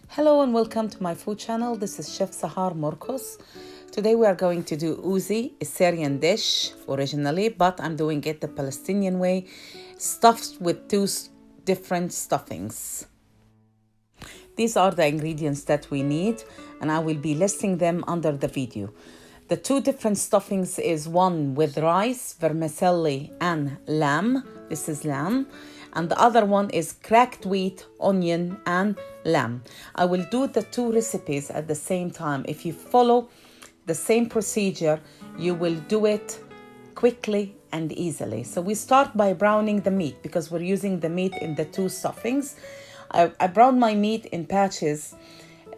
Hello and welcome to my food channel. This is Chef Sahar Morkos. Today we are going to do Ouzi, a Syrian dish originally, but I'm doing it the Palestinian way, stuffed with two different stuffings. These are the ingredients that we need, and I will be listing them under the video. The two different stuffings is one with rice, vermicelli, and lamb. This is lamb. And the other one is cracked wheat, onion, and lamb. I will do the two recipes at the same time. If you follow the same procedure, you will do it quickly and easily. So we start by browning the meat because we're using the meat in the two stuffings. I browned my meat in patches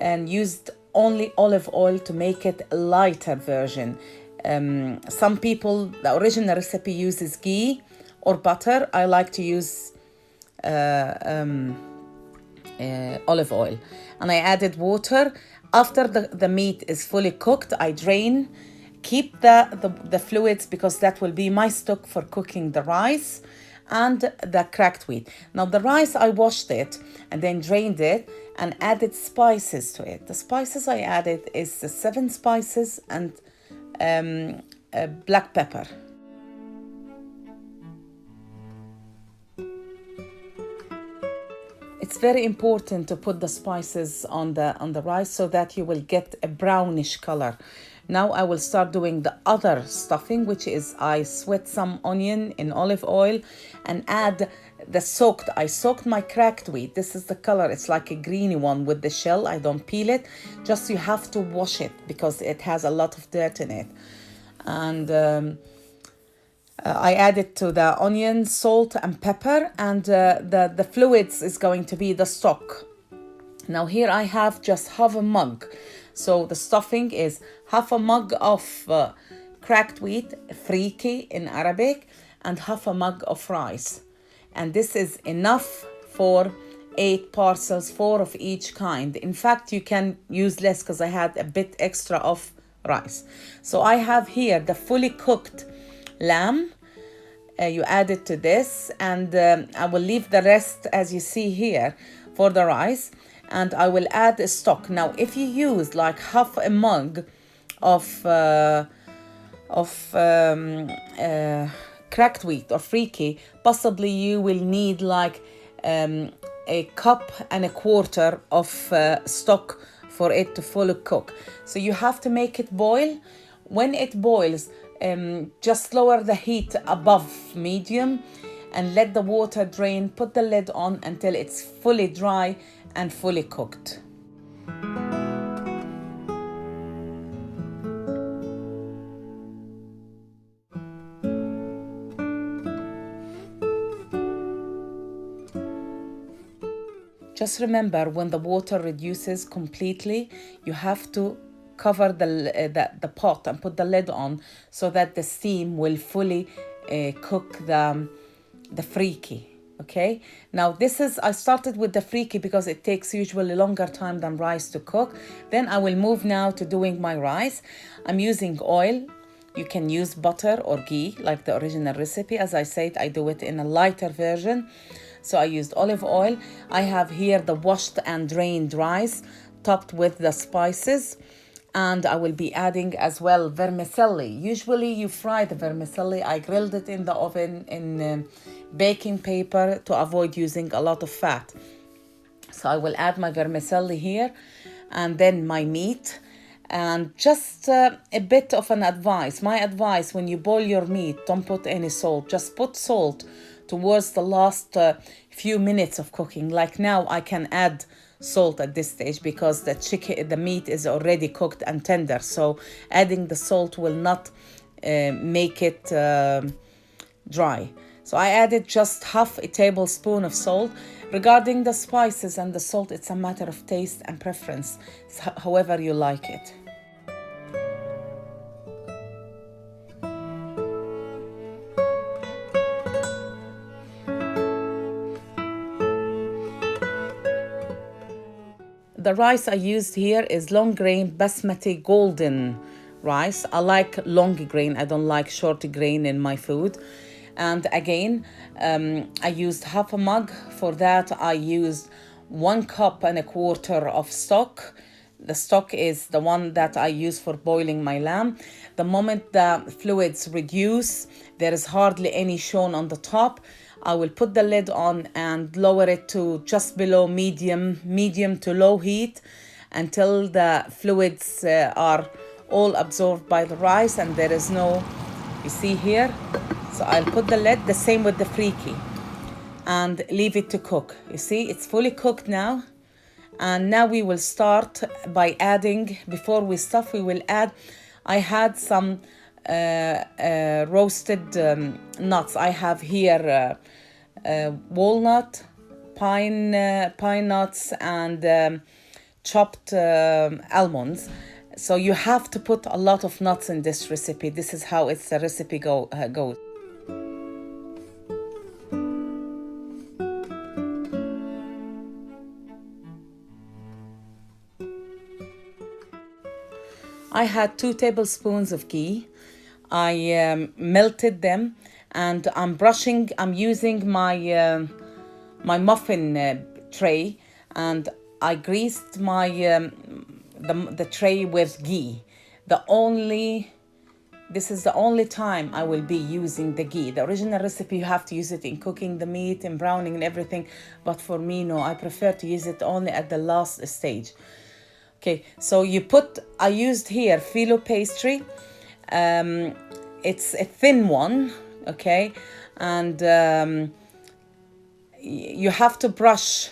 and used only olive oil to make it a lighter version. Some people, the original recipe uses ghee or butter. I like to use olive oil, and I added water. After the meat is fully cooked, I drain, keep the fluids because that will be my stock for cooking the rice and the cracked wheat. Now the rice, I washed it and then drained it and added spices to it. The spices I added is the 7 spices and black pepper. It's very important to put the spices on the rice so that you will get a brownish color. Now I will start doing the other stuffing, which is I sweat some onion in olive oil and add I soaked my cracked wheat. This is the color. It's like a greeny one with the shell. I don't peel it. Just you have to wash it because it has a lot of dirt in it. And I added to the onion, salt and pepper, and the fluids is going to be the stock. Now here I have just half a mug. So the stuffing is half a mug of cracked wheat, Frekeh in Arabic, and half a mug of rice. And this is enough for 8 parcels, 4 of each kind. In fact, you can use less because I had a bit extra of rice. So I have here the fully cooked lamb. You add it to this, and I will leave the rest as you see here for the rice, and I will add a stock. Now if you use like half a mug of cracked wheat or Frekeh, possibly you will need like a cup and a quarter of stock for it to fully cook. So you have to make it boil. When it boils, just lower the heat above medium and let the water drain. Put the lid on until it's fully dry and fully cooked. Just remember, when the water reduces completely, you have to cover the pot and put the lid on so that the steam will fully cook the Frekeh. Okay, now I started with the Frekeh because it takes usually longer time than rice to cook. Then I will move now to doing my rice. I'm using oil. You can use butter or ghee like the original recipe. As I said, I do it in a lighter version. So I used olive oil. I have here the washed and drained rice topped with the spices. And I will be adding as well vermicelli. Usually you fry the vermicelli. I grilled it in the oven in baking paper to avoid using a lot of fat. So I will add my vermicelli here and then my meat. And just a bit of an advice. My advice, when you boil your meat, don't put any salt. Just put salt towards the last few minutes of cooking. Like now I can add salt at this stage because the meat is already cooked and tender. So adding the salt will not make it dry. So I added just half a tablespoon of salt. Regarding the spices and the salt, it's a matter of taste and preference. It's however you like it. The rice I used here is long grain basmati golden rice. I like long grain. I don't like short grain in my food. And again, I used half a mug. For that, I used 1.25 cups of stock. The stock is the one that I use for boiling my lamb. The moment the fluids reduce, there is hardly any shown on the top, I will put the lid on and lower it to just below medium to low heat until the fluids are all absorbed by the rice and there is no, you see here. So I'll put the lid, the same with the Frekeh, and leave it to cook. You see, it's fully cooked now. And now we will start by adding, before we stuff, we will add, I had some roasted nuts. I have here walnut, pine nuts, and chopped almonds. So you have to put a lot of nuts in this recipe. This is how the recipe goes. I had 2 tablespoons of ghee. I melted them, and I'm using my muffin tray, and I greased my the tray with ghee. This is the only time I will be using the ghee. The original recipe, you have to use it in cooking the meat and browning and everything, but for me, no, I prefer to use it only at the last stage. Okay, so I used here Filo pastry. It's a thin one, okay? And you have to brush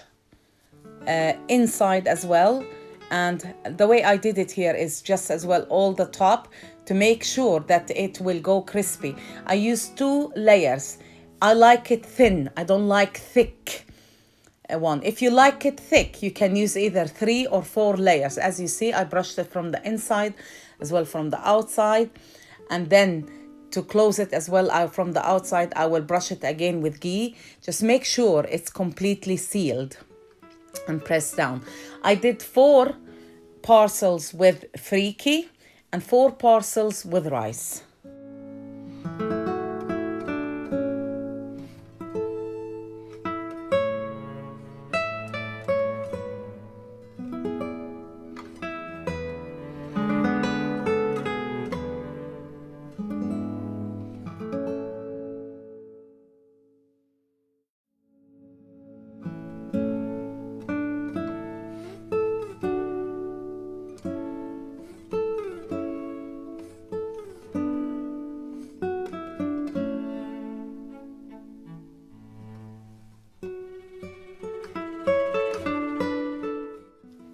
inside as well. And the way I did it here is just as well all the top to make sure that it will go crispy. I used 2 layers. I like it thin. I don't like thick one. If you like it thick, you can use either 3 or 4 layers. As you see, I brushed it from the inside as well from the outside, and then to close it as well from the outside, I will brush it again with ghee. Just make sure it's completely sealed and pressed down. I did 4 parcels with Frekeh and 4 parcels with rice.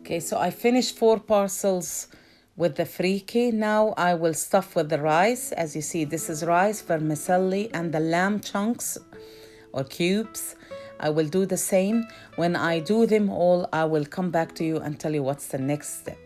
Okay, so I finished 4 parcels with the Frekeh. Now I will stuff with the rice. As you see, this is rice, vermicelli, and the lamb chunks or cubes. I will do the same. When I do them all, I will come back to you and tell you what's the next step.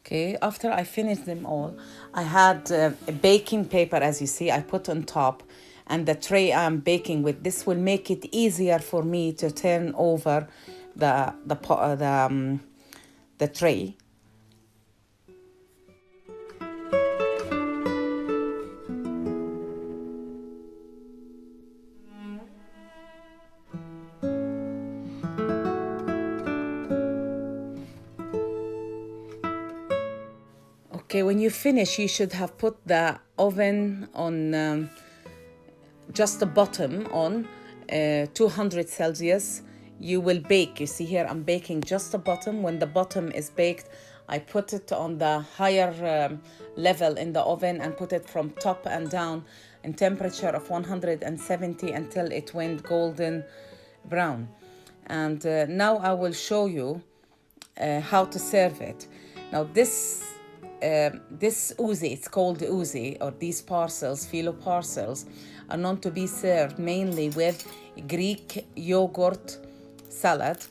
Okay, after I finished them all, I had a baking paper, as you see, I put on top, and the tray I'm baking with. This will make it easier for me to turn over the tray. Okay, when you finish, you should have put the oven on just the bottom on 200 Celsius. You will bake. You see here, I'm baking just the bottom. When the bottom is baked, I put it on the higher level in the oven and put it from top and down in temperature of 170 until it went golden brown. And now I will show you how to serve it. Now this Ouzi, it's called Ouzi, or these parcels, Filo parcels, are known to be served mainly with Greek yogurt salad,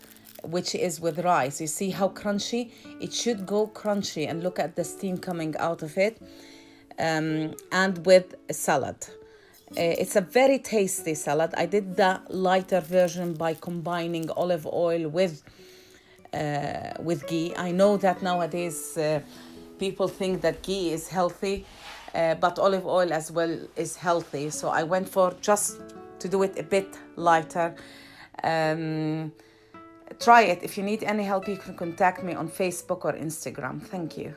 which is with rice. You see how crunchy? It should go crunchy, and look at the steam coming out of it, and with a salad. It's a very tasty salad. I did the lighter version by combining olive oil with ghee. I know that nowadays people think that ghee is healthy, but olive oil as well is healthy. So I went for just to do it a bit lighter. Try it. If you need any help, you can contact me on Facebook or Instagram. Thank you.